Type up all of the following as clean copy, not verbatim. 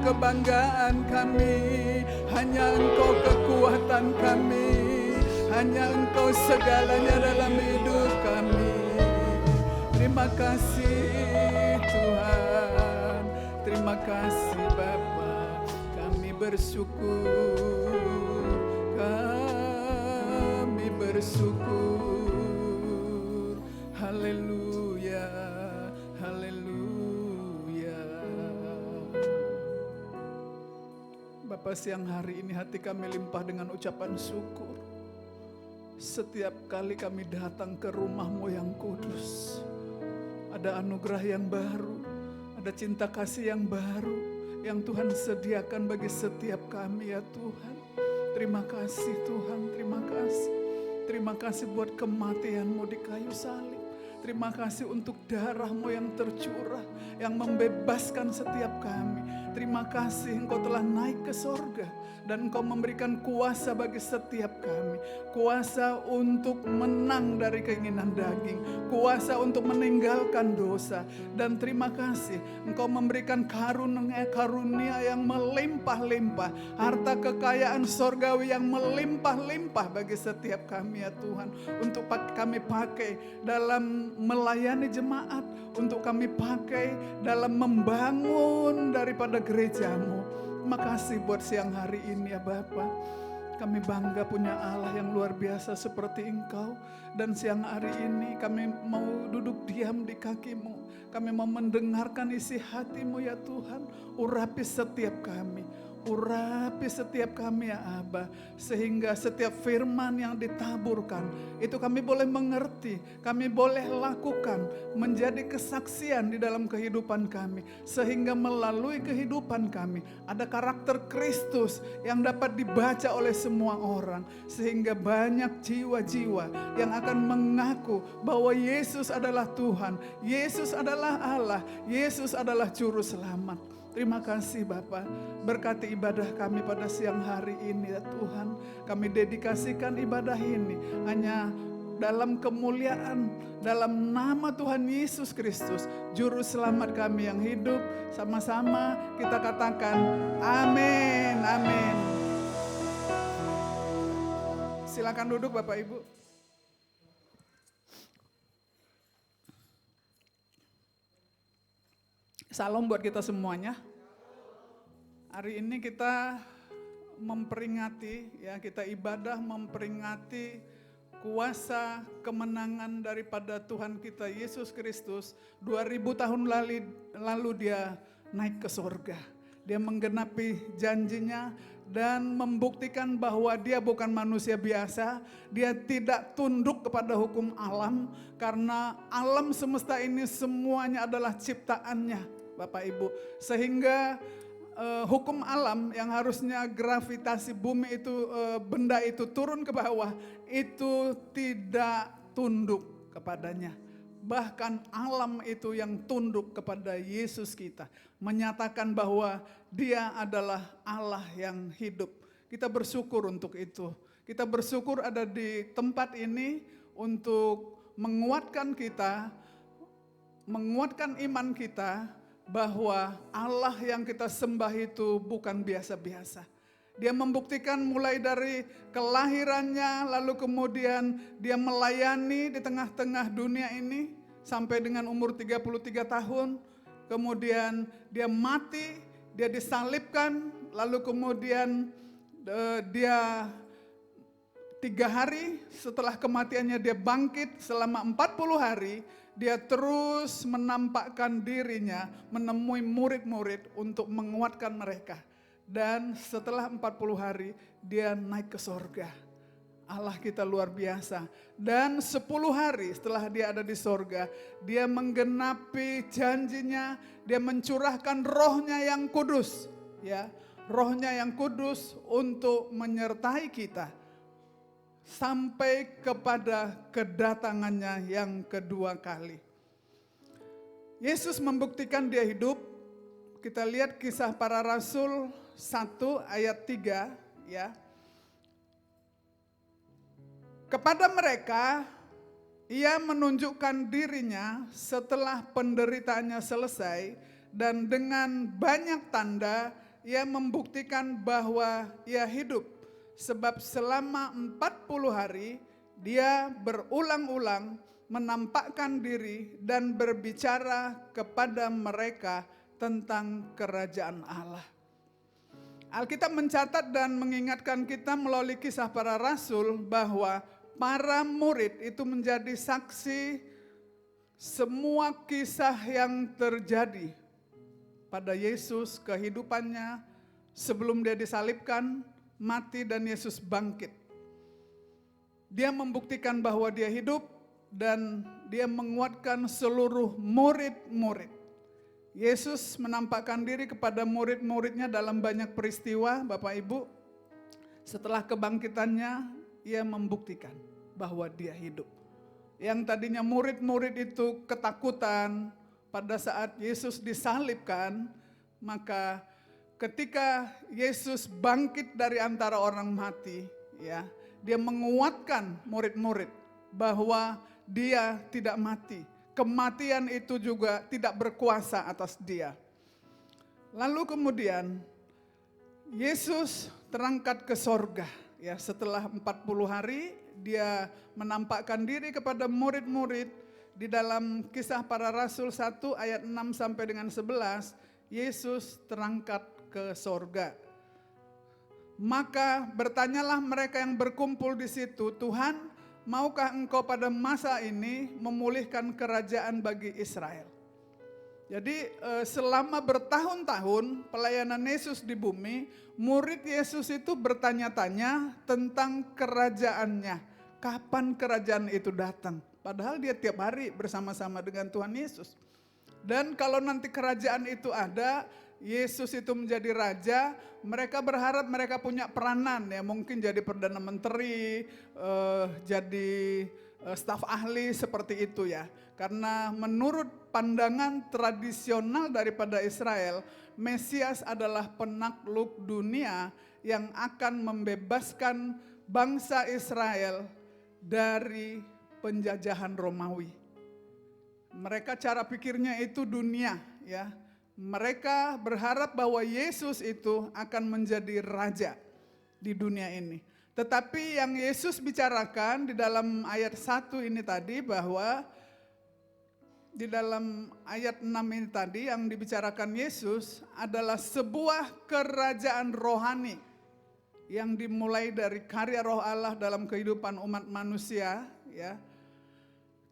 kebanggaan kami, hanya Engkau kekuatan kami, hanya Engkau segalanya dalam hidup kami. Terima kasih Tuhan, terima kasih Bapa, kami bersyukur, kami bersyukur. Haleluya, haleluya. Bapa, siang hari ini hati kami limpah dengan ucapan syukur. Setiap kali kami datang ke rumah-Mu yang kudus, ada anugerah yang baru, ada cinta kasih yang baru yang Tuhan sediakan bagi setiap kami ya Tuhan. Terima kasih Tuhan, terima kasih. Terima kasih buat kematian-Mu di kayu salib. Terima kasih untuk darah-Mu yang tercurah, yang membebaskan setiap kami. Terima kasih Engkau telah naik ke sorga dan Engkau memberikan kuasa bagi setiap kami. Kuasa untuk menang dari keinginan daging, kuasa untuk meninggalkan dosa. Dan terima kasih Engkau memberikan karunia yang melimpah-limpah, harta kekayaan sorgawi yang melimpah-limpah bagi setiap kami ya Tuhan. Untuk kami pakai dalam melayani jemaat, untuk kami pakai dalam membangun daripada gereja-Mu. Makasih buat siang hari ini ya Bapa. Kami bangga punya Allah yang luar biasa seperti Engkau. Dan siang hari ini kami mau duduk diam di kaki-Mu. Kami mau mendengarkan isi hati-Mu ya Tuhan. Urapi setiap kami. Urapi setiap kami ya Aba, sehingga setiap firman yang ditaburkan itu kami boleh mengerti, kami boleh lakukan, menjadi kesaksian di dalam kehidupan kami, sehingga melalui kehidupan kami ada karakter Kristus yang dapat dibaca oleh semua orang, sehingga banyak jiwa-jiwa yang akan mengaku bahwa Yesus adalah Tuhan, Yesus adalah Allah, Yesus adalah Juru Selamat. Terima kasih Bapa, berkati ibadah kami pada siang hari ini ya Tuhan. Kami dedikasikan ibadah ini hanya dalam kemuliaan, dalam nama Tuhan Yesus Kristus, Juru Selamat kami yang hidup. Sama-sama kita katakan amin, amin. Silakan duduk Bapak Ibu. Salam buat kita semuanya. Hari ini kita memperingati, ya kita ibadah memperingati kuasa kemenangan daripada Tuhan kita Yesus Kristus. 2000 tahun lalu dia naik ke sorga. Dia menggenapi janjinya dan membuktikan bahwa dia bukan manusia biasa. Dia tidak tunduk kepada hukum alam, karena alam semesta ini semuanya adalah ciptaannya Bapak Ibu. Sehingga hukum alam yang harusnya gravitasi bumi itu, benda itu turun ke bawah, itu tidak tunduk kepadanya. Bahkan alam itu yang tunduk kepada Yesus kita, menyatakan bahwa dia adalah Allah yang hidup. Kita bersyukur untuk itu. Kita bersyukur ada di tempat ini untuk menguatkan kita, menguatkan iman kita, bahwa Allah yang kita sembah itu bukan biasa-biasa. Dia membuktikan mulai dari kelahirannya, lalu kemudian dia melayani di tengah-tengah dunia ini sampai dengan umur 33 tahun. Kemudian dia mati, dia disalibkan, lalu kemudian dia 3 hari setelah kematiannya dia bangkit. Selama 40 hari dia terus menampakkan dirinya, menemui murid-murid untuk menguatkan mereka. Dan setelah 40 hari dia naik ke sorga. Allah kita luar biasa. Dan 10 hari setelah dia ada di sorga, dia menggenapi janjinya, dia mencurahkan rohnya yang kudus. Ya, rohnya yang kudus untuk menyertai kita sampai kepada kedatangannya yang kedua kali. Yesus membuktikan dia hidup. Kita lihat Kisah Para Rasul 1 ayat 3 ya. Kepada mereka ia menunjukkan dirinya setelah penderitaannya selesai, dan dengan banyak tanda ia membuktikan bahwa ia hidup. Sebab selama 40 hari dia berulang-ulang menampakkan diri dan berbicara kepada mereka tentang kerajaan Allah. Alkitab mencatat dan mengingatkan kita melalui kisah para rasul bahwa para murid itu menjadi saksi semua kisah yang terjadi pada Yesus, kehidupannya sebelum dia disalibkan, mati dan Yesus bangkit. Dia membuktikan bahwa dia hidup dan dia menguatkan seluruh murid-murid. Yesus menampakkan diri kepada murid-muridnya dalam banyak peristiwa, Bapak Ibu. Setelah kebangkitannya, ia membuktikan bahwa dia hidup. Yang tadinya murid-murid itu ketakutan pada saat Yesus disalibkan, maka ketika Yesus bangkit dari antara orang mati, ya, dia menguatkan murid-murid bahwa dia tidak mati. Kematian itu juga tidak berkuasa atas dia. Lalu kemudian Yesus terangkat ke sorga. Ya, setelah 40 hari dia menampakkan diri kepada murid-murid. Di dalam kisah para rasul 1 ayat 6 sampai dengan 11, Yesus terangkat ke sorga. Maka bertanyalah mereka yang berkumpul di situ, Tuhan, maukah engkau pada masa ini memulihkan kerajaan bagi Israel? Jadi selama bertahun-tahun pelayanan Yesus di bumi, murid Yesus itu bertanya-tanya tentang kerajaannya. Kapan kerajaan itu datang? Padahal dia tiap hari bersama-sama dengan Tuhan Yesus. Dan kalau nanti kerajaan itu ada, Yesus itu menjadi raja, mereka berharap mereka punya peranan, ya mungkin jadi perdana menteri, jadi staf ahli seperti itu ya. Karena menurut pandangan tradisional daripada Israel, Mesias adalah penakluk dunia yang akan membebaskan bangsa Israel dari penjajahan Romawi. Mereka cara pikirnya itu dunia ya. Mereka berharap bahwa Yesus itu akan menjadi raja di dunia ini. Tetapi yang Yesus bicarakan di dalam ayat 1 ini tadi, bahwa di dalam ayat 6 ini tadi yang dibicarakan Yesus adalah sebuah kerajaan rohani yang dimulai dari karya Roh Allah dalam kehidupan umat manusia ya.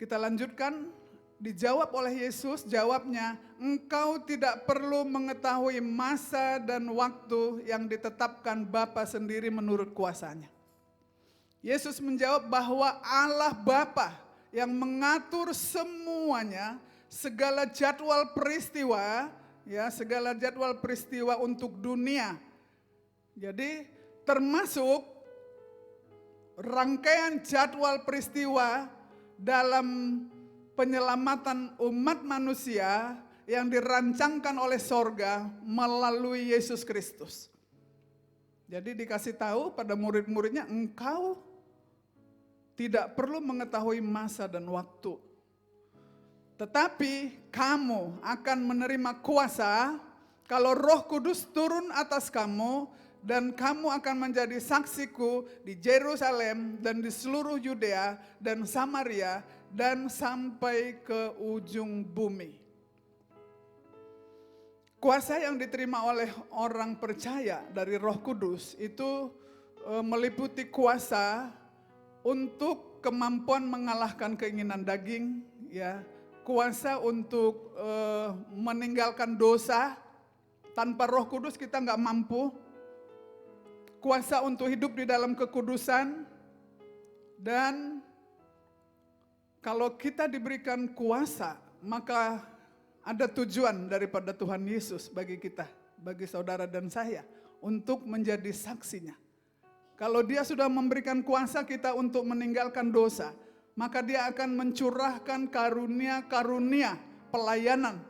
Kita lanjutkan. Dijawab oleh Yesus, jawabnya, engkau tidak perlu mengetahui masa dan waktu yang ditetapkan Bapa sendiri menurut kuasanya. Yesus menjawab bahwa Allah Bapa yang mengatur semuanya, segala jadwal peristiwa, ya segala jadwal peristiwa untuk dunia. Jadi termasuk rangkaian jadwal peristiwa dalam penyelamatan umat manusia yang dirancangkan oleh sorga melalui Yesus Kristus. Jadi dikasih tahu pada murid-muridnya, engkau tidak perlu mengetahui masa dan waktu. Tetapi kamu akan menerima kuasa kalau Roh Kudus turun atas kamu, dan kamu akan menjadi saksiku di Yerusalem dan di seluruh Yudea dan Samaria dan sampai ke ujung bumi. Kuasa yang diterima oleh orang percaya dari Roh Kudus itu meliputi kuasa untuk kemampuan mengalahkan keinginan daging, ya, kuasa untuk meninggalkan dosa. Tanpa Roh Kudus kita nggak mampu. Kuasa untuk hidup di dalam kekudusan, dan kalau kita diberikan kuasa, maka ada tujuan daripada Tuhan Yesus bagi kita, bagi saudara dan saya, untuk menjadi saksinya. Kalau dia sudah memberikan kuasa kita untuk meninggalkan dosa, maka dia akan mencurahkan karunia-karunia pelayanan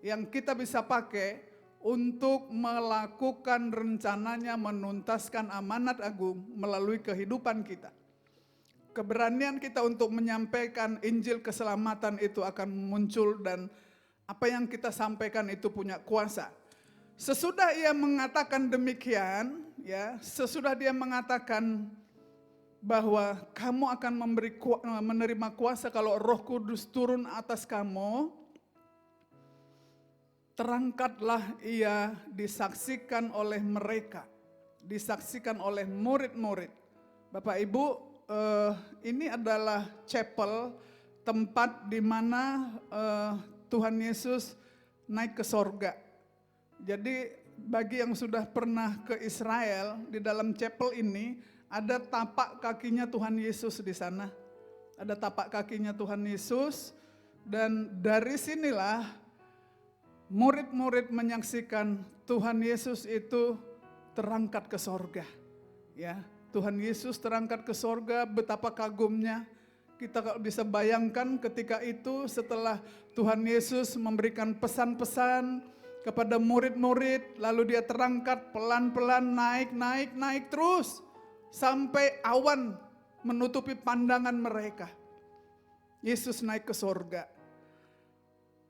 yang kita bisa pakai untuk melakukan rencananya menuntaskan amanat agung melalui kehidupan kita. Keberanian kita untuk menyampaikan Injil keselamatan itu akan muncul, dan apa yang kita sampaikan itu punya kuasa. Sesudah ia mengatakan demikian, ya, sesudah dia mengatakan bahwa kamu akan menerima kuasa kalau Roh Kudus turun atas kamu, terangkatlah ia disaksikan oleh mereka, disaksikan oleh murid-murid. Bapak Ibu, ini adalah chapel, tempat di mana Tuhan Yesus naik ke sorga. Jadi bagi yang sudah pernah ke Israel, di dalam chapel ini ada tapak kakinya Tuhan Yesus di sana. Ada tapak kakinya Tuhan Yesus, dan dari sinilah murid-murid menyaksikan Tuhan Yesus itu terangkat ke sorga. Ya, Tuhan Yesus terangkat ke sorga, betapa kagumnya. Kita bisa bayangkan ketika itu setelah Tuhan Yesus memberikan pesan-pesan kepada murid-murid, lalu dia terangkat pelan-pelan naik terus sampai awan menutupi pandangan mereka. Yesus naik ke sorga.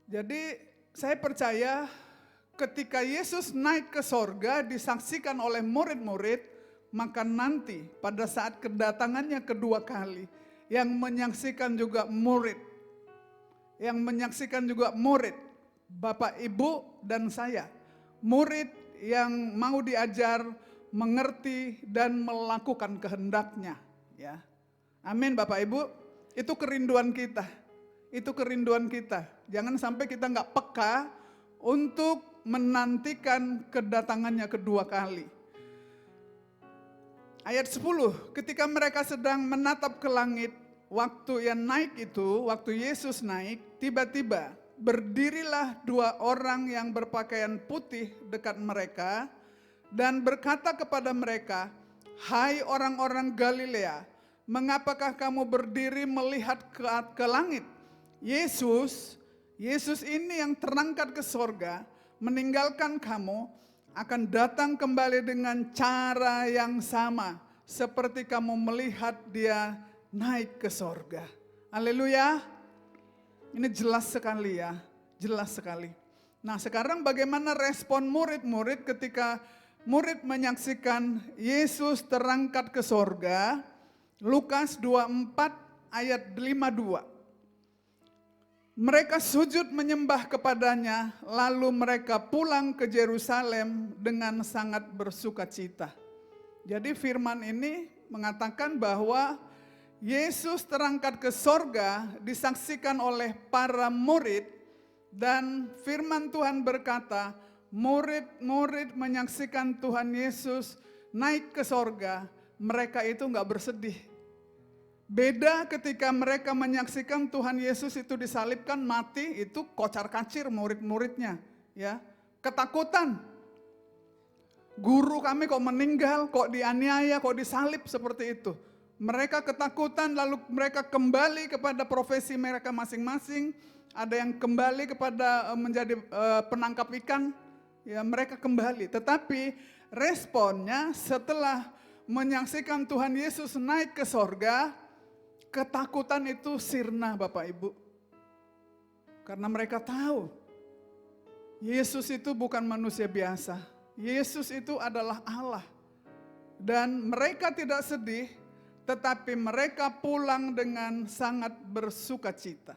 Jadi saya percaya ketika Yesus naik ke sorga disaksikan oleh murid-murid, maka nanti pada saat kedatangannya kedua kali yang menyaksikan juga murid. Yang menyaksikan juga murid. Bapak, Ibu, dan saya, murid yang mau diajar, mengerti, dan melakukan kehendaknya. Ya, amin Bapak Ibu, itu kerinduan kita. Itu kerinduan kita. Jangan sampai kita nggak peka untuk menantikan kedatangannya kedua kali. Ayat 10, ketika mereka sedang menatap ke langit, waktu yang naik itu, waktu Yesus naik, tiba-tiba berdirilah dua orang yang berpakaian putih dekat mereka dan berkata kepada mereka, "Hai orang-orang Galilea, mengapakah kamu berdiri melihat ke langit? Yesus ini yang terangkat ke sorga, meninggalkan kamu, akan datang kembali dengan cara yang sama seperti kamu melihat dia naik ke sorga." Haleluya. Ini jelas sekali ya, jelas sekali. Nah, sekarang bagaimana respon murid-murid ketika murid menyaksikan Yesus terangkat ke sorga? Lukas 24 ayat 52. Mereka sujud menyembah kepadanya, lalu mereka pulang ke Yerusalem dengan sangat bersukacita. Jadi firman ini mengatakan bahwa Yesus terangkat ke sorga disaksikan oleh para murid, dan firman Tuhan berkata, murid-murid menyaksikan Tuhan Yesus naik ke sorga, mereka itu nggak bersedih. Beda ketika mereka menyaksikan Tuhan Yesus itu disalibkan, mati, itu kocar-kacir murid-muridnya, ya, ketakutan. Guru kami kok meninggal, kok dianiaya, kok disalib seperti itu. Mereka ketakutan, lalu mereka kembali kepada profesi mereka masing-masing. Ada yang kembali kepada menjadi penangkap ikan, ya, mereka kembali. Tetapi responnya setelah menyaksikan Tuhan Yesus naik ke sorga, ketakutan itu sirna Bapak Ibu. Karena mereka tahu Yesus itu bukan manusia biasa. Yesus itu adalah Allah. Dan mereka tidak sedih, tetapi mereka pulang dengan sangat bersukacita.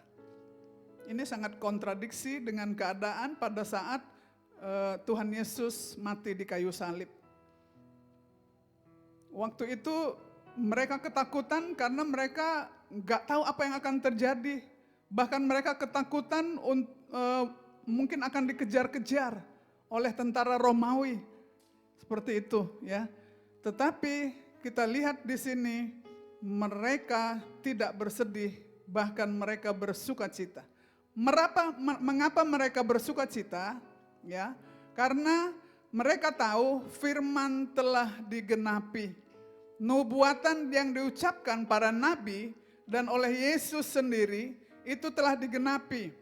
Ini sangat kontradiksi dengan keadaan pada saat Tuhan Yesus mati di kayu salib. Waktu itu mereka ketakutan karena mereka nggak tahu apa yang akan terjadi. Bahkan mereka ketakutan mungkin akan dikejar-kejar oleh tentara Romawi. Seperti itu, ya. Tetapi kita lihat di sini mereka tidak bersedih, bahkan mereka bersukacita. Mengapa mereka bersukacita? Ya, karena mereka tahu firman telah digenapi. Nubuatan yang diucapkan para nabi dan oleh Yesus sendiri itu telah digenapi.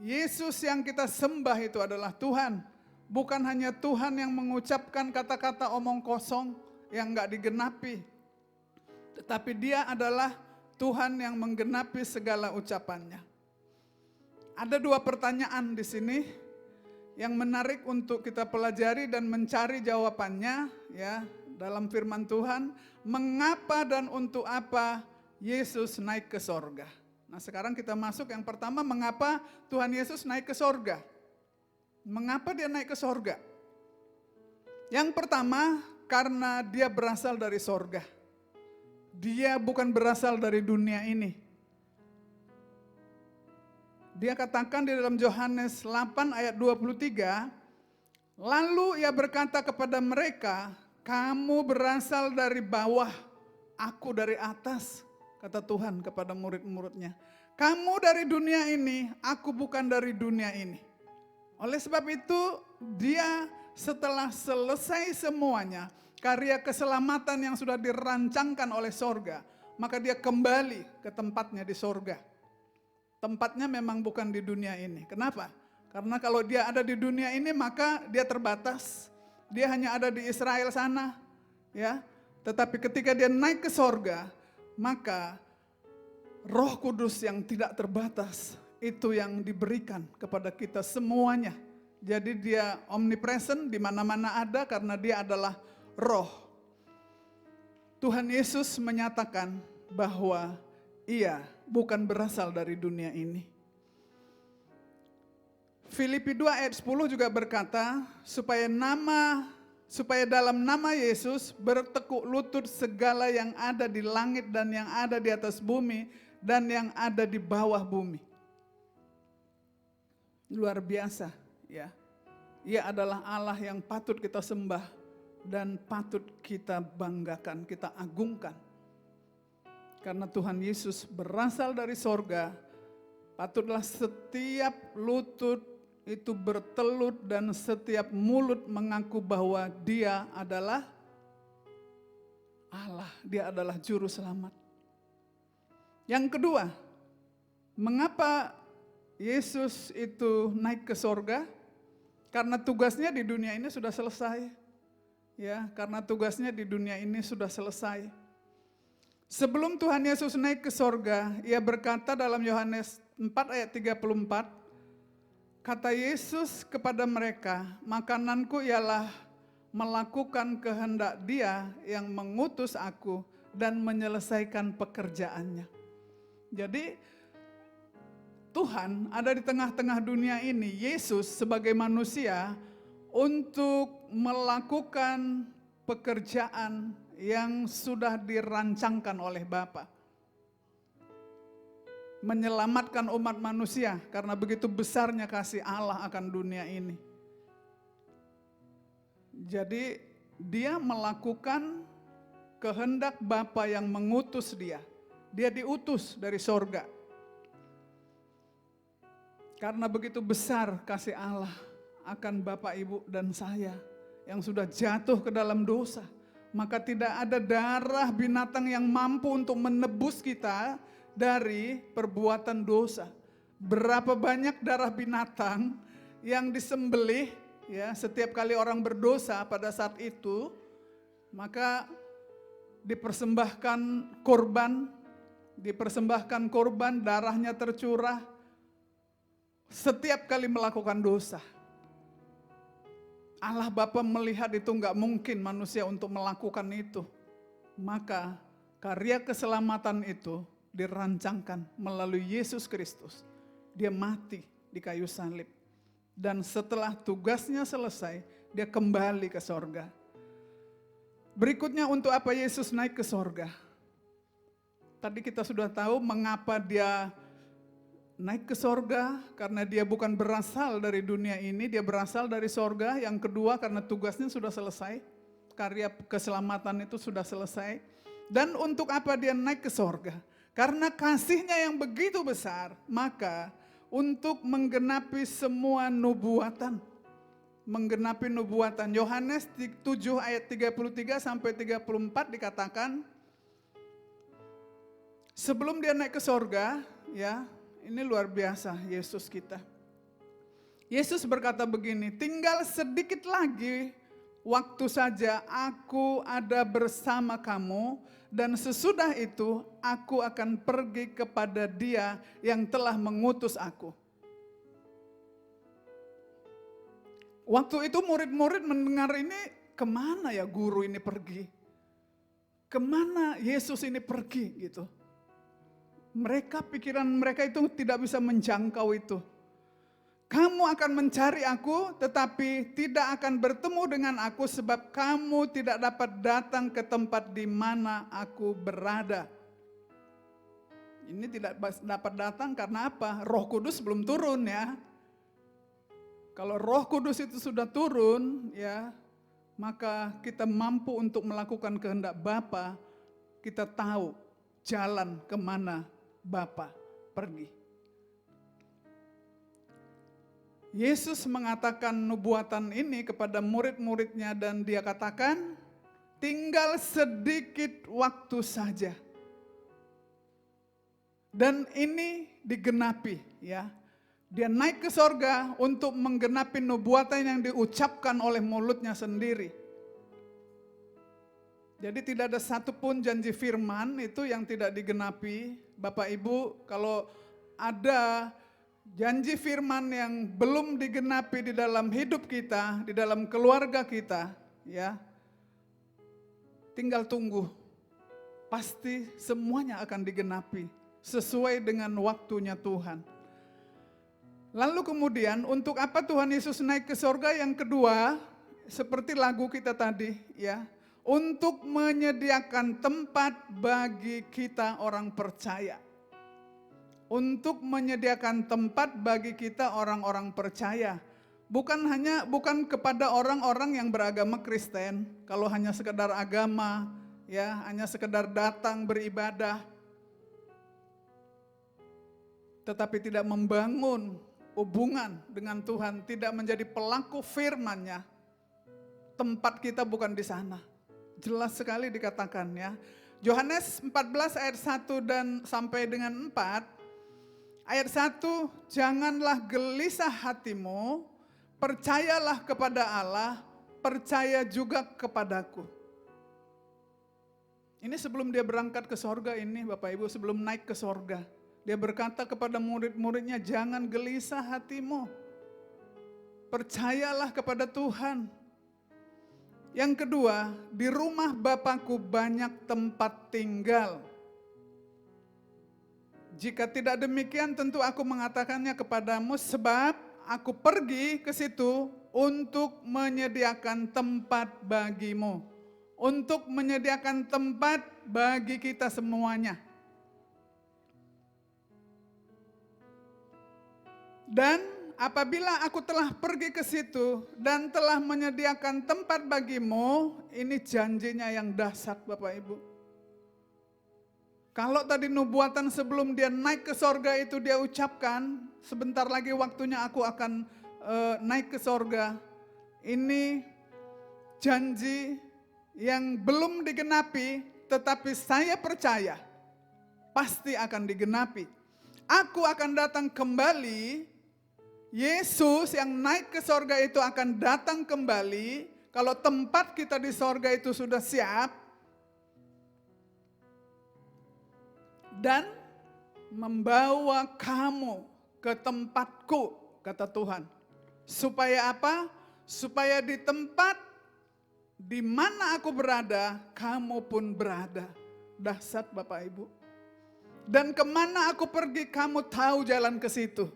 Yesus yang kita sembah itu adalah Tuhan. Bukan hanya Tuhan yang mengucapkan kata-kata omong kosong yang enggak digenapi. Tetapi dia adalah Tuhan yang menggenapi segala ucapannya. Ada dua pertanyaan di sini. yang menarik untuk kita pelajari dan mencari jawabannya ya dalam firman Tuhan, mengapa dan untuk apa Yesus naik ke sorga. Nah sekarang kita masuk yang pertama, mengapa Tuhan Yesus naik ke sorga. Mengapa dia naik ke sorga? Yang pertama, karena dia berasal dari sorga. Dia bukan berasal dari dunia ini. Dia katakan di dalam Yohanes 8 ayat 23, lalu ia berkata kepada mereka, kamu berasal dari bawah, aku dari atas, kata Tuhan kepada murid-muridnya. Kamu dari dunia ini, aku bukan dari dunia ini. Oleh sebab itu, dia setelah selesai semuanya, karya keselamatan yang sudah dirancangkan oleh sorga, maka dia kembali ke tempatnya di sorga. Tempatnya memang bukan di dunia ini. Kenapa? Karena kalau dia ada di dunia ini, maka dia terbatas. Dia hanya ada di Israel sana, ya. Tetapi ketika dia naik ke sorga, maka Roh Kudus yang tidak terbatas itu yang diberikan kepada kita semuanya. Jadi dia omnipresent, di mana-mana ada karena dia adalah Roh. Tuhan Yesus menyatakan bahwa ia bukan berasal dari dunia ini. Filipi 2 ayat 10 juga berkata, supaya dalam nama Yesus bertekuk lutut segala yang ada di langit dan yang ada di atas bumi dan yang ada di bawah bumi. Luar biasa ya. Ia adalah Allah yang patut kita sembah dan patut kita banggakan, kita agungkan. Karena Tuhan Yesus berasal dari sorga, patutlah setiap lutut itu bertelut dan setiap mulut mengaku bahwa dia adalah Allah, dia adalah juru selamat. Yang kedua, mengapa Yesus itu naik ke sorga? Karena tugasnya di dunia ini sudah selesai. Ya, karena tugasnya di dunia ini sudah selesai. Sebelum Tuhan Yesus naik ke sorga, ia berkata dalam Yohanes 4 ayat 34, kata Yesus kepada mereka, makananku ialah melakukan kehendak Dia yang mengutus aku dan menyelesaikan pekerjaannya. Jadi Tuhan ada di tengah-tengah dunia ini, Yesus sebagai manusia untuk melakukan pekerjaan yang sudah dirancangkan oleh Bapa. Menyelamatkan umat manusia karena begitu besarnya kasih Allah akan dunia ini. Jadi dia melakukan kehendak Bapa yang mengutus dia. Dia diutus dari sorga. Karena begitu besar kasih Allah akan Bapak, Ibu, dan saya yang sudah jatuh ke dalam dosa. Maka tidak ada darah binatang yang mampu untuk menebus kita dari perbuatan dosa. Berapa banyak darah binatang yang disembelih ya setiap kali orang berdosa pada saat itu, maka dipersembahkan korban, darahnya tercurah setiap kali melakukan dosa. Allah Bapa melihat itu enggak mungkin manusia untuk melakukan itu. Maka karya keselamatan itu dirancangkan melalui Yesus Kristus. Dia mati di kayu salib. Dan setelah tugasnya selesai, dia kembali ke sorga. Berikutnya untuk apa Yesus naik ke sorga? Tadi kita sudah tahu mengapa dia naik ke sorga, karena dia bukan berasal dari dunia ini, dia berasal dari sorga. Yang kedua karena tugasnya sudah selesai, karya keselamatan itu sudah selesai. Dan untuk apa dia naik ke sorga? Karena kasihnya yang begitu besar, maka untuk menggenapi semua nubuatan. Menggenapi nubuatan. Yohanes 7 ayat 33 sampai 34 dikatakan, sebelum dia naik ke sorga, ya, ini luar biasa Yesus kita. Yesus berkata begini, tinggal sedikit lagi waktu saja aku ada bersama kamu dan sesudah itu aku akan pergi kepada Dia yang telah mengutus aku. Waktu itu murid-murid mendengar ini, kemana ya guru ini pergi? Kemana Yesus ini pergi gitu? Pikiran mereka itu tidak bisa menjangkau itu. Kamu akan mencari aku, tetapi tidak akan bertemu dengan aku sebab kamu tidak dapat datang ke tempat di mana aku berada. Ini tidak dapat datang karena apa? Roh Kudus belum turun ya. Kalau Roh Kudus itu sudah turun ya, maka kita mampu untuk melakukan kehendak Bapa. Kita tahu jalan kemana Bapa pergi. Yesus mengatakan nubuatan ini kepada murid-muridnya dan dia katakan, tinggal sedikit waktu saja. Dan ini digenapi ya. Dia naik ke sorga untuk menggenapi nubuatan yang diucapkan oleh mulutnya sendiri. Jadi tidak ada satupun janji firman itu yang tidak digenapi. Bapak Ibu, kalau ada janji firman yang belum digenapi di dalam hidup kita, di dalam keluarga kita, ya, tinggal tunggu. Pasti semuanya akan digenapi sesuai dengan waktunya Tuhan. Lalu kemudian untuk apa Tuhan Yesus naik ke sorga? Yang kedua, seperti lagu kita tadi ya, untuk menyediakan tempat bagi kita orang percaya. Untuk menyediakan tempat bagi kita orang-orang percaya. Bukan kepada orang-orang yang beragama Kristen, kalau hanya sekedar agama, ya, hanya sekedar datang beribadah. Tetapi tidak membangun hubungan dengan Tuhan, tidak menjadi pelaku firman-Nya. Tempat kita bukan di sana. Jelas sekali dikatakan ya. Yohanes 14 ayat 1 dan sampai dengan 4. Ayat 1, janganlah gelisah hatimu, percayalah kepada Allah, percaya juga kepadaku. Ini sebelum dia berangkat ke sorga ini Bapak Ibu, sebelum naik ke sorga. Dia berkata kepada murid-muridnya, jangan gelisah hatimu. Percayalah kepada Tuhan. Yang kedua, di rumah Bapakku banyak tempat tinggal. Jika tidak demikian tentu aku mengatakannya kepadamu, sebab aku pergi ke situ untuk menyediakan tempat bagimu. Untuk menyediakan tempat bagi kita semuanya. Dan apabila aku telah pergi ke situ dan telah menyediakan tempat bagimu, ini janjinya yang dahsyat Bapak Ibu. Kalau tadi nubuatan sebelum dia naik ke sorga itu dia ucapkan, sebentar lagi waktunya aku akan naik ke sorga. Ini janji yang belum digenapi, tetapi saya percaya pasti akan digenapi. Aku akan datang kembali. Yesus yang naik ke sorga itu akan datang kembali. Kalau tempat kita di sorga itu sudah siap. Dan membawa kamu ke tempatku, kata Tuhan. Supaya apa? Supaya di tempat di mana aku berada, kamu pun berada. Dahsyat Bapak Ibu. Dan kemana aku pergi, kamu tahu jalan ke situ.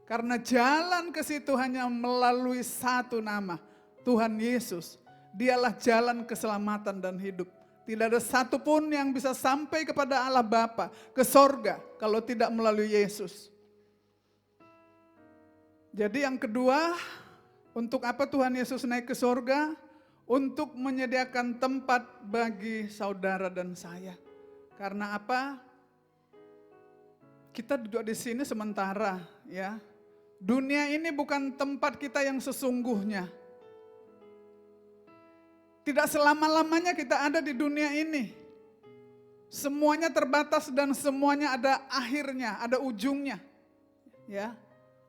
Karena jalan ke situ hanya melalui satu nama, Tuhan Yesus. Dialah jalan keselamatan dan hidup. Tidak ada satupun yang bisa sampai kepada Allah Bapa, ke sorga, kalau tidak melalui Yesus. Jadi yang kedua, untuk apa Tuhan Yesus naik ke sorga? Untuk menyediakan tempat bagi saudara dan saya. Karena apa? Kita duduk di sini sementara ya. Dunia ini bukan tempat kita yang sesungguhnya. Tidak selama-lamanya kita ada di dunia ini. Semuanya terbatas dan semuanya ada akhirnya, ada ujungnya. Ya,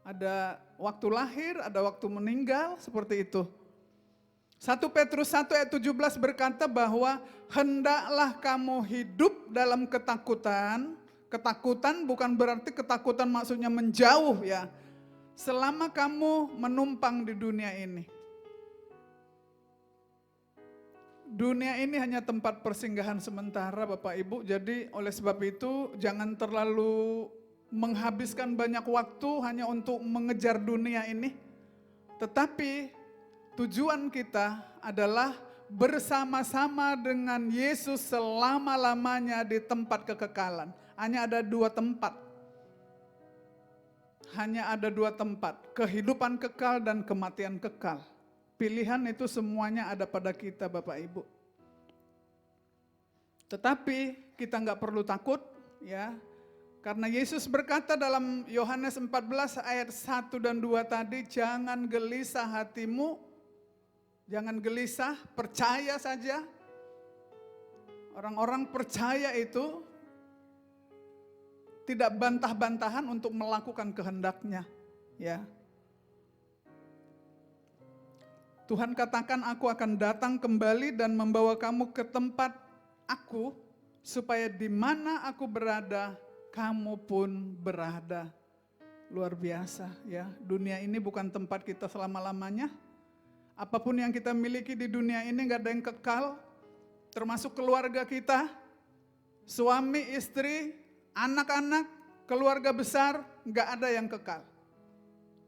ada waktu lahir, ada waktu meninggal, seperti itu. 1 Petrus 1 ayat 17 berkata bahwa hendaklah kamu hidup dalam ketakutan. Ketakutan bukan berarti ketakutan maksudnya menjauh ya. selama kamu menumpang di dunia ini. Dunia ini hanya tempat persinggahan sementara Bapak Ibu, jadi oleh sebab itu jangan terlalu menghabiskan banyak waktu hanya untuk mengejar dunia ini. Tetapi tujuan kita adalah bersama-sama dengan Yesus selama-lamanya di tempat kekekalan. Hanya ada dua tempat. Hanya ada dua tempat, kehidupan kekal dan kematian kekal. Pilihan itu semuanya ada pada kita Bapak Ibu. Tetapi kita nggak perlu takut ya. Karena Yesus berkata dalam Yohanes 14 ayat 1 dan 2 tadi, jangan gelisah hatimu, jangan gelisah, percaya saja. Orang-orang percaya itu tidak bantah-bantahan untuk melakukan kehendaknya ya. Tuhan katakan, aku akan datang kembali dan membawa kamu ke tempat aku, supaya di mana aku berada, kamu pun berada. Luar biasa ya, dunia ini bukan tempat kita selama-lamanya. Apapun yang kita miliki di dunia ini gak ada yang kekal, termasuk keluarga kita, suami, istri, anak-anak, keluarga besar, gak ada yang kekal.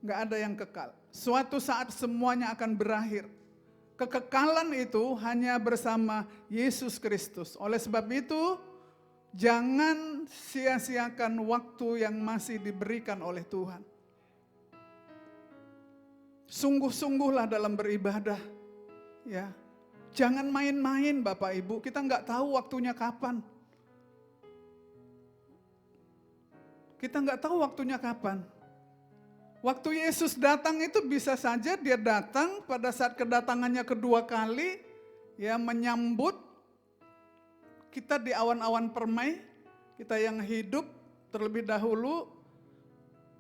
Gak ada yang kekal. Suatu saat semuanya akan berakhir. Kekekalan itu hanya bersama Yesus Kristus. Oleh sebab itu, jangan sia-siakan waktu yang masih diberikan oleh Tuhan. Sungguh-sungguhlah dalam beribadah. Ya, jangan main-main Bapak Ibu, kita nggak tahu waktunya kapan. Kita nggak tahu waktunya kapan. Waktu Yesus datang itu bisa saja dia datang pada saat kedatangannya kedua kali, ya menyambut kita di awan-awan permai, kita yang hidup terlebih dahulu,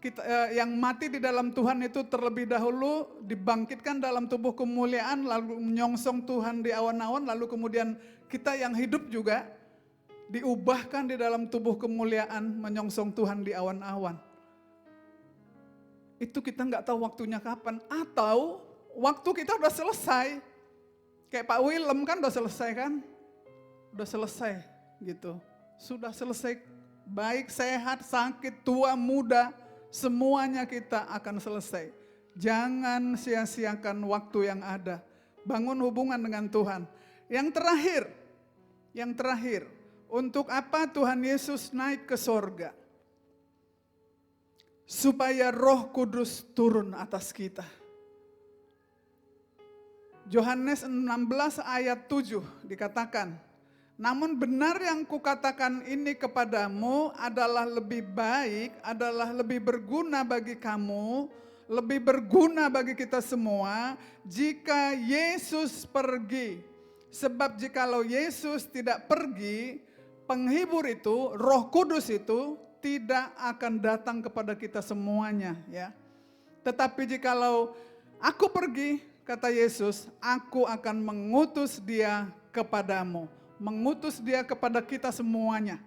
kita yang mati di dalam Tuhan itu terlebih dahulu dibangkitkan dalam tubuh kemuliaan, lalu menyongsong Tuhan di awan-awan, lalu kemudian kita yang hidup juga diubahkan di dalam tubuh kemuliaan, menyongsong Tuhan di awan-awan. Itu kita nggak tahu waktunya kapan, atau waktu kita udah selesai. Kayak Pak Willem kan udah selesai kan? Udah selesai gitu. Sudah selesai, baik sehat, sakit, tua, muda, semuanya kita akan selesai. Jangan sia-siakan waktu yang ada. Bangun hubungan dengan Tuhan. Yang terakhir, untuk apa Tuhan Yesus naik ke sorga? Supaya Roh Kudus turun atas kita. Yohanes 16 ayat 7 dikatakan, namun benar yang kukatakan ini kepadamu adalah lebih baik, adalah lebih berguna bagi kamu, lebih berguna bagi kita semua jika Yesus pergi. Sebab jikalau Yesus tidak pergi, penghibur itu, Roh Kudus itu tidak akan datang kepada kita semuanya ya. Tetapi jikalau aku pergi, kata Yesus, aku akan mengutus dia kepadamu. Mengutus dia kepada kita semuanya.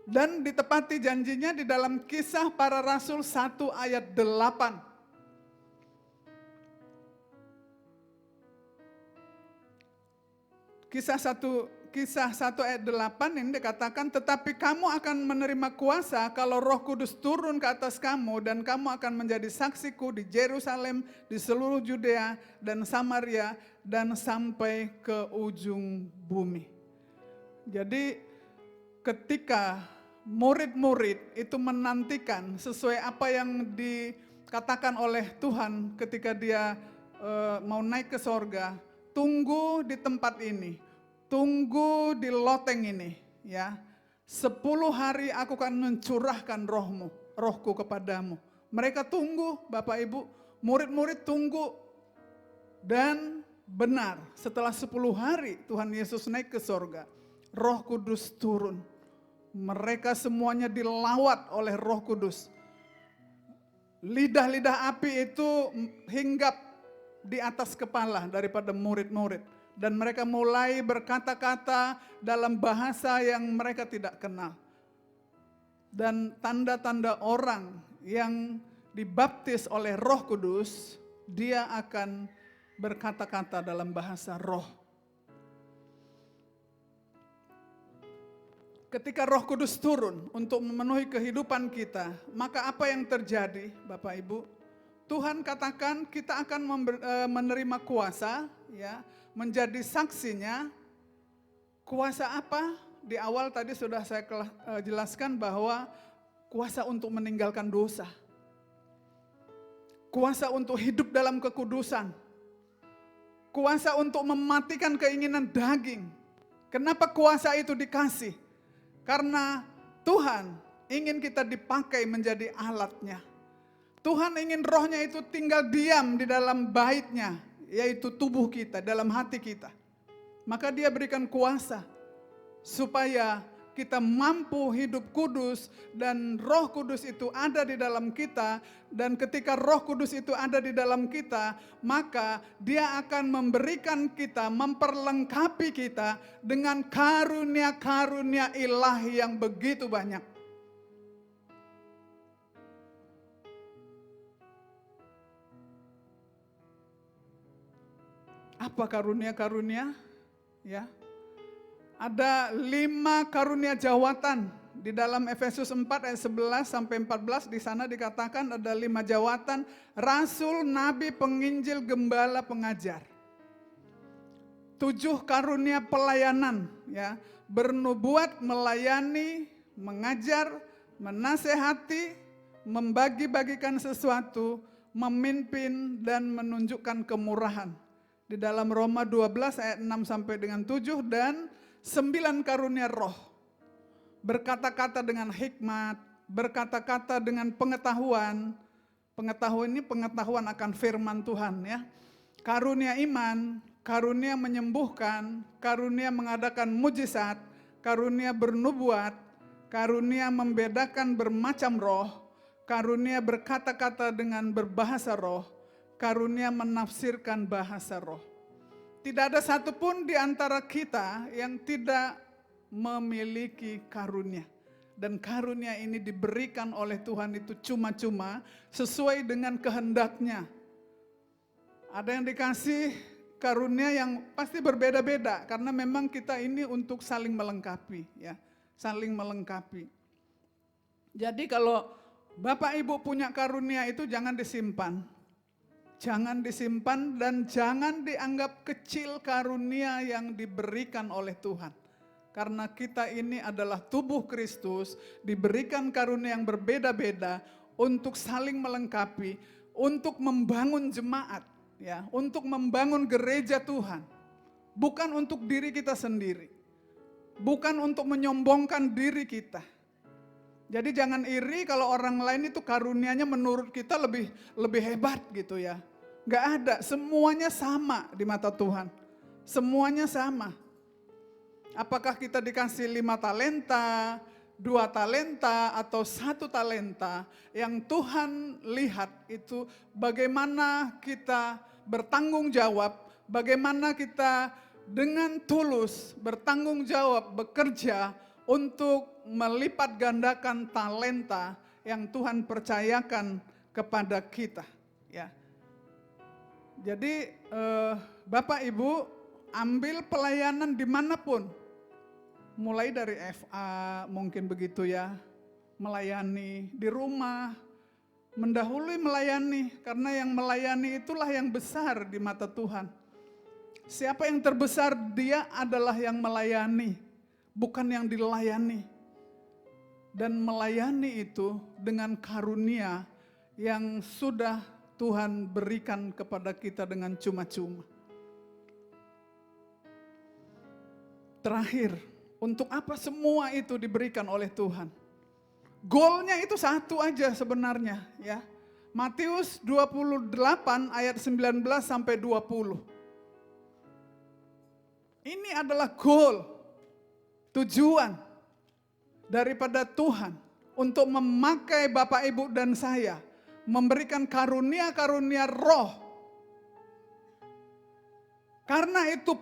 Dan ditepati janjinya di dalam Kisah Para Rasul 1 ayat 8. Kisah 1 ayat 8 ini dikatakan, tetapi kamu akan menerima kuasa kalau Roh Kudus turun ke atas kamu dan kamu akan menjadi saksiku di Yerusalem, di seluruh Judea dan Samaria dan sampai ke ujung bumi. Jadi ketika murid-murid itu menantikan sesuai apa yang dikatakan oleh Tuhan ketika dia mau naik ke sorga, tunggu di tempat ini. Tunggu di loteng ini ya. 10 hari aku akan mencurahkan rohku kepadamu. Mereka tunggu Bapak Ibu, murid-murid tunggu. Dan benar setelah 10 hari Tuhan Yesus naik ke sorga, Roh Kudus turun. Mereka semuanya dilawat oleh Roh Kudus. Lidah-lidah api itu hinggap di atas kepala daripada murid-murid. Dan mereka mulai berkata-kata dalam bahasa yang mereka tidak kenal. Dan tanda-tanda orang yang dibaptis oleh Roh Kudus, dia akan berkata-kata dalam bahasa roh. Ketika Roh Kudus turun untuk memenuhi kehidupan kita, maka apa yang terjadi, Bapak Ibu? Tuhan katakan kita akan menerima kuasa, ya, menjadi saksinya. Kuasa apa? Di awal tadi sudah saya jelaskan bahwa kuasa untuk meninggalkan dosa. Kuasa untuk hidup dalam kekudusan. Kuasa untuk mematikan keinginan daging. Kenapa kuasa itu dikasih? Karena Tuhan ingin kita dipakai menjadi alatnya. Tuhan ingin rohnya itu tinggal diam di dalam baitnya, yaitu tubuh kita, dalam hati kita. Maka dia berikan kuasa supaya kita mampu hidup kudus dan Roh Kudus itu ada di dalam kita. Dan ketika Roh Kudus itu ada di dalam kita, maka dia akan memberikan kita, memperlengkapi kita dengan karunia-karunia ilahi yang begitu banyak. Apa karunia-karunia? Ya. Ada 5 karunia jawatan di dalam Efesus 4 ayat 11 sampai 14. Di sana dikatakan ada 5 jawatan: rasul, nabi, penginjil, gembala, pengajar. 7 karunia pelayanan, ya, bernubuat, melayani, mengajar, menasehati, membagi-bagikan sesuatu, memimpin dan menunjukkan kemurahan. Di dalam Roma 12 ayat 6 sampai dengan 7 dan 9 karunia roh. Berkata-kata dengan hikmat, berkata-kata dengan pengetahuan. Pengetahuan ini pengetahuan akan firman Tuhan, ya. Karunia iman, karunia menyembuhkan, karunia mengadakan mujizat, karunia bernubuat, karunia membedakan bermacam roh, karunia berkata-kata dengan berbahasa roh, karunia menafsirkan bahasa roh. Tidak ada satupun di antara kita yang tidak memiliki karunia. Dan karunia ini diberikan oleh Tuhan itu cuma-cuma sesuai dengan kehendaknya. Ada yang dikasih karunia yang pasti berbeda-beda karena memang kita ini untuk saling melengkapi, ya, saling melengkapi. Jadi kalau Bapak Ibu punya karunia itu jangan disimpan. Jangan disimpan dan jangan dianggap kecil karunia yang diberikan oleh Tuhan. Karena kita ini adalah tubuh Kristus, diberikan karunia yang berbeda-beda untuk saling melengkapi, untuk membangun jemaat, ya, untuk membangun gereja Tuhan. Bukan untuk diri kita sendiri. Bukan untuk menyombongkan diri kita. Jadi jangan iri kalau orang lain itu karunianya menurut kita lebih hebat gitu ya. Gak ada, semuanya sama di mata Tuhan. Semuanya sama. Apakah kita dikasih 5 talenta, 2 talenta, atau 1 talenta, yang Tuhan lihat itu bagaimana kita bertanggung jawab, bagaimana kita dengan tulus bertanggung jawab, bekerja untuk melipat gandakan talenta yang Tuhan percayakan kepada kita. Ya. Jadi Bapak Ibu ambil pelayanan dimanapun. Mulai dari FA mungkin begitu ya, melayani di rumah, mendahului melayani. Karena yang melayani itulah yang besar di mata Tuhan. Siapa yang terbesar dia adalah yang melayani, bukan yang dilayani. Dan melayani itu dengan karunia yang sudah Tuhan berikan kepada kita dengan cuma-cuma. Terakhir, untuk apa semua itu diberikan oleh Tuhan? Goalnya itu satu aja sebenarnya, ya. Matius 28 ayat 19 sampai 20. Ini adalah goal, tujuan daripada Tuhan untuk memakai Bapak Ibu dan saya, memberikan karunia-karunia roh. Karena itu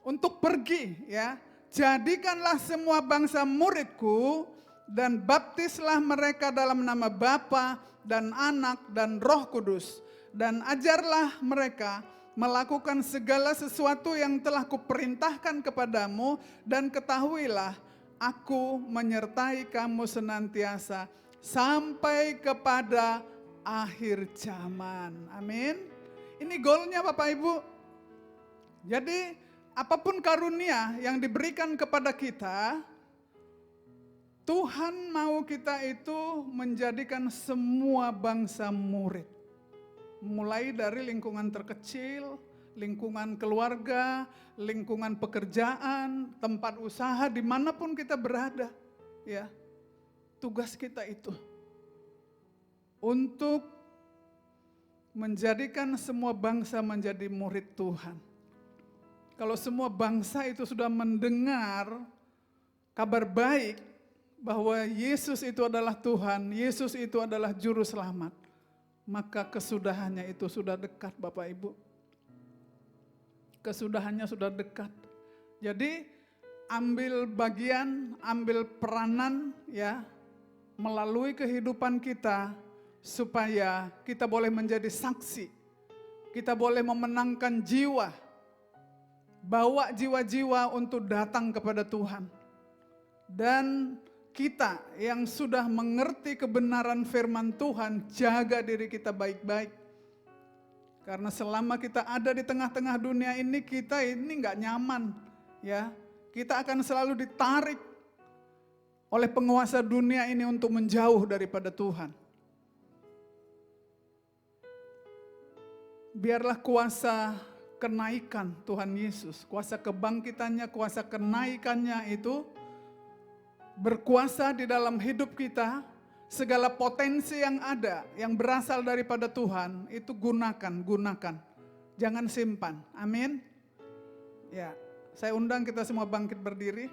untuk pergi ya. Jadikanlah semua bangsa muridku dan baptislah mereka dalam nama Bapa dan Anak dan Roh Kudus. Dan ajarlah mereka melakukan segala sesuatu yang telah kuperintahkan kepadamu, dan ketahuilah aku menyertai kamu senantiasa sampai kepada akhir zaman. Amin. Ini goalnya Bapak Ibu. Jadi apapun karunia yang diberikan kepada kita, Tuhan mau kita itu menjadikan semua bangsa murid. Mulai dari lingkungan terkecil, lingkungan keluarga, lingkungan pekerjaan, tempat usaha, dimanapun kita berada. Ya, tugas kita itu untuk menjadikan semua bangsa menjadi murid Tuhan. Kalau semua bangsa itu sudah mendengar kabar baik bahwa Yesus itu adalah Tuhan, Yesus itu adalah Juru Selamat, maka kesudahannya itu sudah dekat Bapak Ibu. Kesudahannya sudah dekat. Jadi ambil bagian, ambil peranan ya melalui kehidupan kita supaya kita boleh menjadi saksi. Kita boleh memenangkan jiwa. Bawa jiwa-jiwa untuk datang kepada Tuhan. Dan kita yang sudah mengerti kebenaran firman Tuhan, jaga diri kita baik-baik. Karena selama kita ada di tengah-tengah dunia ini, kita ini nggak nyaman. Ya, kita akan selalu ditarik oleh penguasa dunia ini untuk menjauh daripada Tuhan. Biarlah kuasa kenaikan Tuhan Yesus, kuasa kebangkitannya, kuasa kenaikannya itu berkuasa di dalam hidup kita. Segala potensi yang ada, yang berasal daripada Tuhan, itu gunakan. Jangan simpan. Amin. Ya, saya undang kita semua bangkit berdiri.